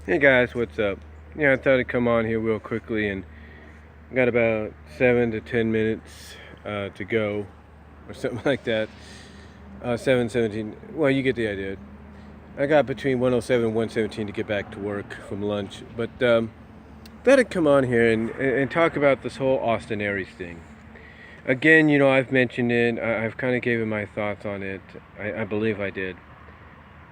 Hey guys, what's up? Yeah, I thought I'd come on here real quickly, and got about 7 to 10 minutes to go, or something like that. 7:17. Well, you get the idea. I got between 107 and 117 to get back to work from lunch, but thought I'd come on here and talk about this whole Austin Aries thing. Again, I've mentioned it. I've kind of given my thoughts on it. I believe I did.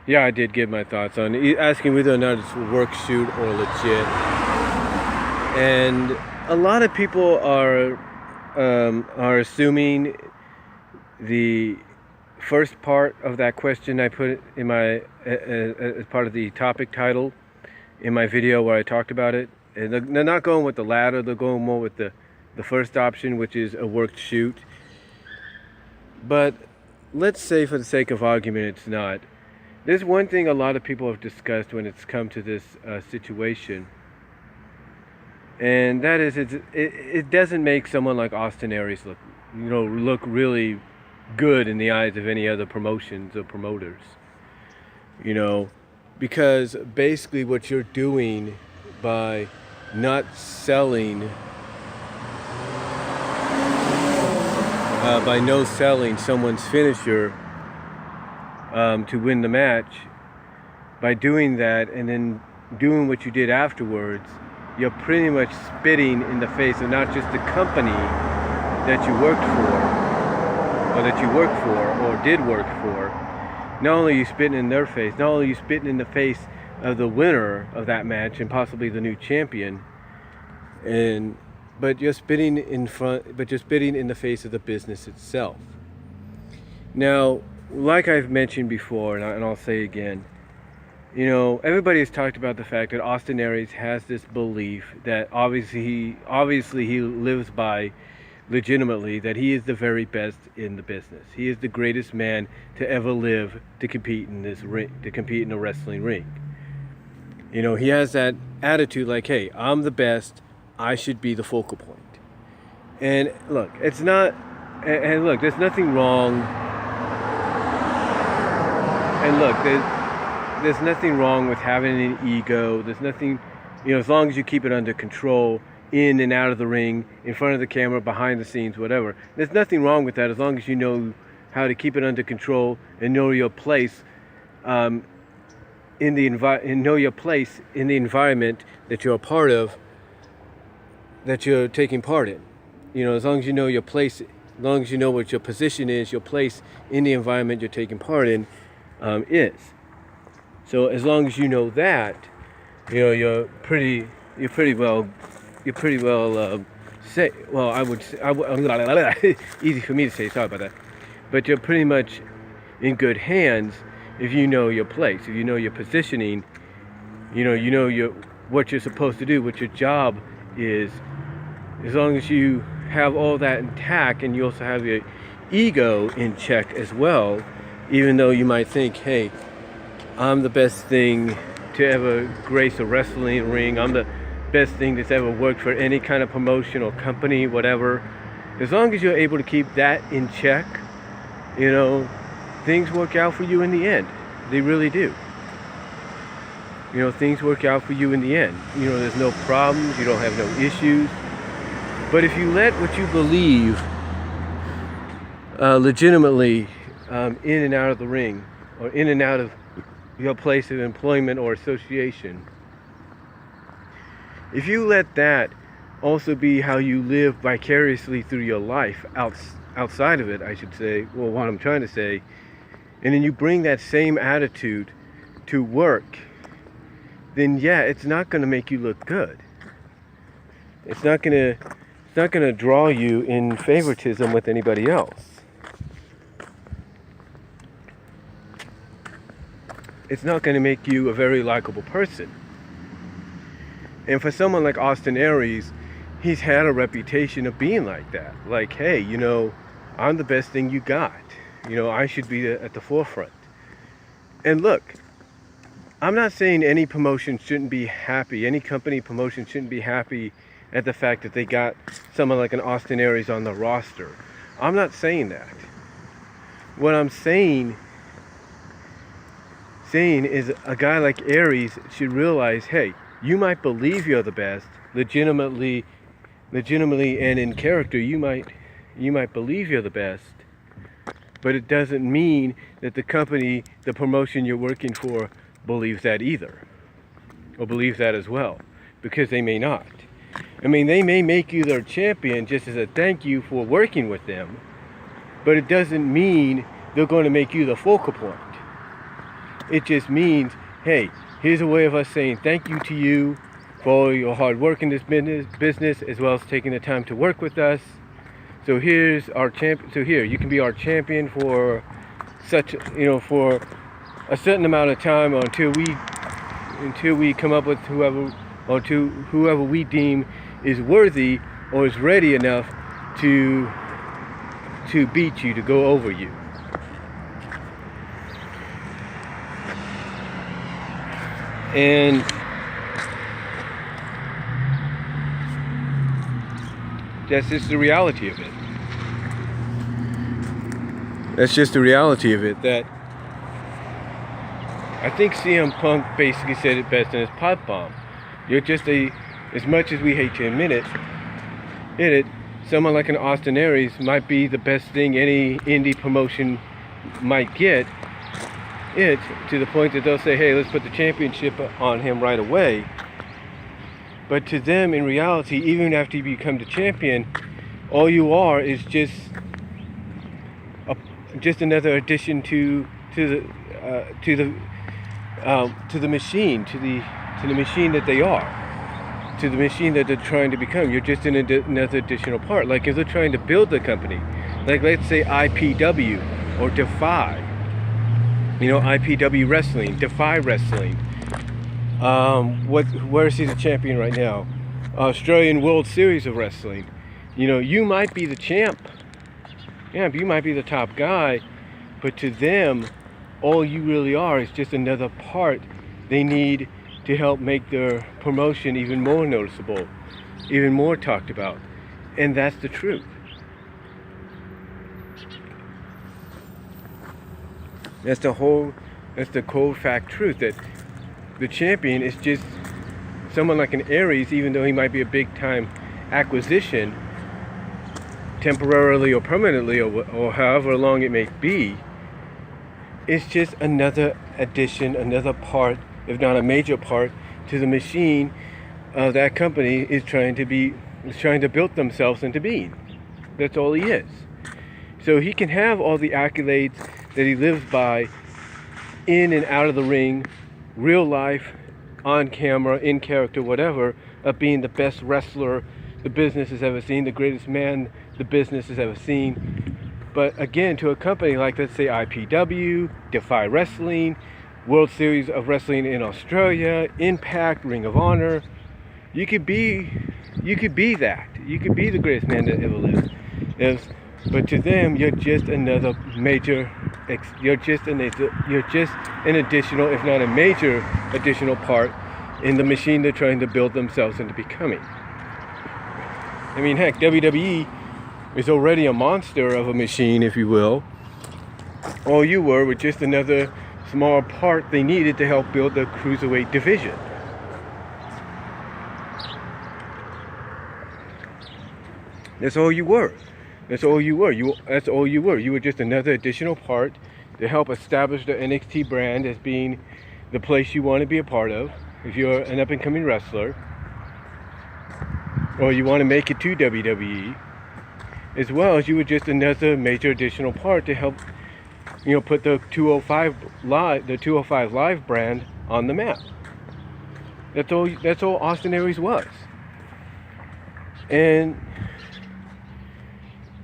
Yeah, I did give my thoughts on it, asking whether or not it's a work shoot or legit. And a lot of people are assuming the first part of that question I put in my as part of the topic title in my video where I talked about it. And they're not going with the latter. They're going more with the first option, which is a worked shoot. But let's say, for the sake of argument, it's not. There's one thing a lot of people have discussed when it's come to this situation, and that is it doesn't make someone like Austin Aries look really good in the eyes of any other promotions or promoters. Because basically what you're doing by not selling, by no selling someone's finisher to win the match, by doing that and then doing what you did afterwards, you're pretty much spitting in the face of not just the company that you worked for, or that you work for, or did work for. Not only are you spitting in their face, not only are you spitting in the face of the winner of that match and possibly the new champion, but you're spitting in the face of the business itself. Now, like I've mentioned before, and I'll say again, everybody has talked about the fact that Austin Aries has this belief that obviously he lives by legitimately, that he is the very best in the business. He is the greatest man to ever live to compete in this ring, to compete in a wrestling ring. He has that attitude like, hey, I'm the best, I should be the focal point. And look, there's nothing wrong. And look, there's nothing wrong with having an ego. There's nothing, as long as you keep it under control, in and out of the ring, in front of the camera, behind the scenes, whatever. There's nothing wrong with that as long as you know how to keep it under control and know your place in the environment that you're a part of, that you're taking part in. As long as you know your place, as long as you know what your position is, your place in the environment you're taking part in is. So as long as you know that, you're pretty well say. Well, I would say, easy for me to say. Sorry about that. But you're pretty much in good hands if you know your place, if you know your positioning. You know what you're supposed to do, what your job is. As long as you have all that intact, and you also have your ego in check as well. Even though you might think, hey, I'm the best thing to ever grace a wrestling ring, I'm the best thing that's ever worked for any kind of promotion or company, whatever. As long as you're able to keep that in check, things work out for you in the end. They really do. Things work out for you in the end. There's no problems, you don't have no issues. But if you let what you believe legitimately in and out of the ring, or in and out of your place of employment or association, if you let that also be how you live vicariously through your life outside of it, I should say, well, what I'm trying to say, and then you bring that same attitude to work, then yeah, it's not going to make you look good. It's not going to draw you in favoritism with anybody else. It's not going to make you a very likable person. And for someone like Austin Aries, he's had a reputation of being like that. Like, hey, I'm the best thing you got. I should be at the forefront. And look, I'm not saying any promotion shouldn't be happy, any company promotion shouldn't be happy at the fact that they got someone like an Austin Aries on the roster. I'm not saying that. What I'm saying saying is a guy like Aries should realize, hey, you might believe you're the best, legitimately and in character, you might believe you're the best, but it doesn't mean that the company, the promotion you're working for, believes that either, or believes that as well, because they may not. I mean, they may make you their champion just as a thank you for working with them, but it doesn't mean they're going to make you the focal point. It just means, hey, here's a way of us saying thank you to you for all your hard work in this business, as well as taking the time to work with us. So here's our champion. So here, you can be our champion for for a certain amount of time, or until we come up with whoever we deem is worthy or is ready enough to beat you, to go over you. And that's just the reality of it. That's just the reality of it. That I think CM Punk basically said it best in his pop bomb. You're just as much as we hate to admit it, someone like an Austin Aries might be the best thing any indie promotion might get. It to the point that they'll say, hey, let's put the championship on him right away. But to them, in reality, even after you become the champion, all you are is just another addition to the machine, to the machine that they are, to the machine that they're trying to become. You're just another additional part. Like if they're trying to build the company, like let's say IPW or Defy. IPW Wrestling, Defy Wrestling. Where is he the champion right now? Australian World Series of Wrestling. You might be the champ. Yeah, you might be the top guy, but to them, all you really are is just another part they need to help make their promotion even more noticeable, even more talked about. And that's the truth. That's the cold fact truth, that the champion is just someone like an Aries, even though he might be a big time acquisition, temporarily or permanently, or however long it may be. It's just another addition, another part, if not a major part, to the machine that company is trying to build themselves into being. That's all he is. So he can have all the accolades that he lives by in and out of the ring, real life, on camera, in character, whatever, of being the best wrestler the business has ever seen, the greatest man the business has ever seen. But again, to a company like, let's say, IPW, Defy Wrestling, World Series of Wrestling in Australia, Impact, Ring of Honor, you could be that. You could be the greatest man that ever lived. But to them, you're just another major. You're just an additional, if not a major, additional part in the machine they're trying to build themselves into becoming. I mean, heck, WWE is already a monster of a machine, if you will. All you were just another small part they needed to help build the cruiserweight division. That's all you were. That's all you were. You were just another additional part to help establish the NXT brand as being the place you want to be a part of if you're an up-and-coming wrestler, or you want to make it to WWE, as well as you were just another major additional part to help, put the 205 Live brand on the map. That's all Austin Aries was. And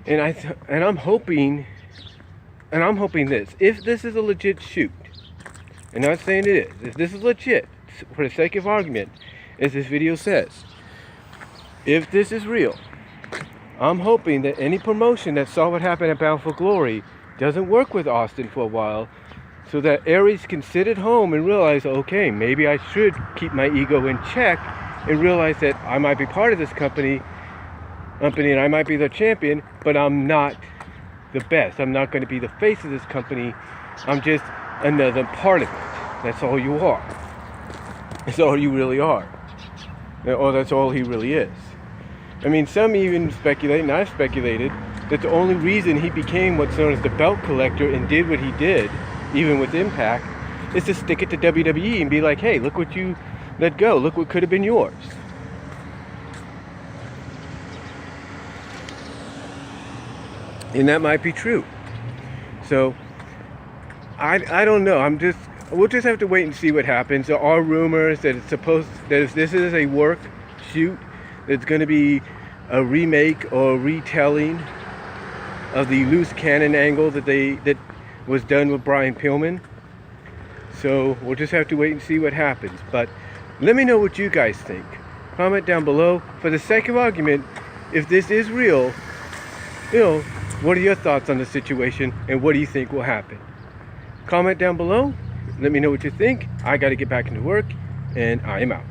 I'm hoping this. If this is a legit shoot, I'm not saying it is. If this is legit, for the sake of argument, as this video says, if this is real, I'm hoping that any promotion that saw what happened at Bound for Glory doesn't work with Austin for a while, so that Aries can sit at home and realize, okay, maybe I should keep my ego in check and realize that I might be part of this company and I might be the champion, but I'm not the best. I'm not going to be the face of this company. I'm just another part of it. That's all you are. That's all you really are. Or that's all he really is. I mean, some even speculate, and I've speculated, that the only reason he became what's known as the belt collector and did what he did, even with Impact, is to stick it to WWE and be like, hey, look what you let go. Look what could have been yours. And that might be true. So, I don't know. We'll just have to wait and see what happens. There are rumors that if this is a work shoot, it's going to be a remake or retelling of the loose cannon angle that was done with Brian Pillman. So we'll just have to wait and see what happens. But let me know what you guys think. Comment down below. For the sake of argument, if this is real, what are your thoughts on the situation and what do you think will happen? Comment down below. Let me know what you think. I got to get back into work and I am out.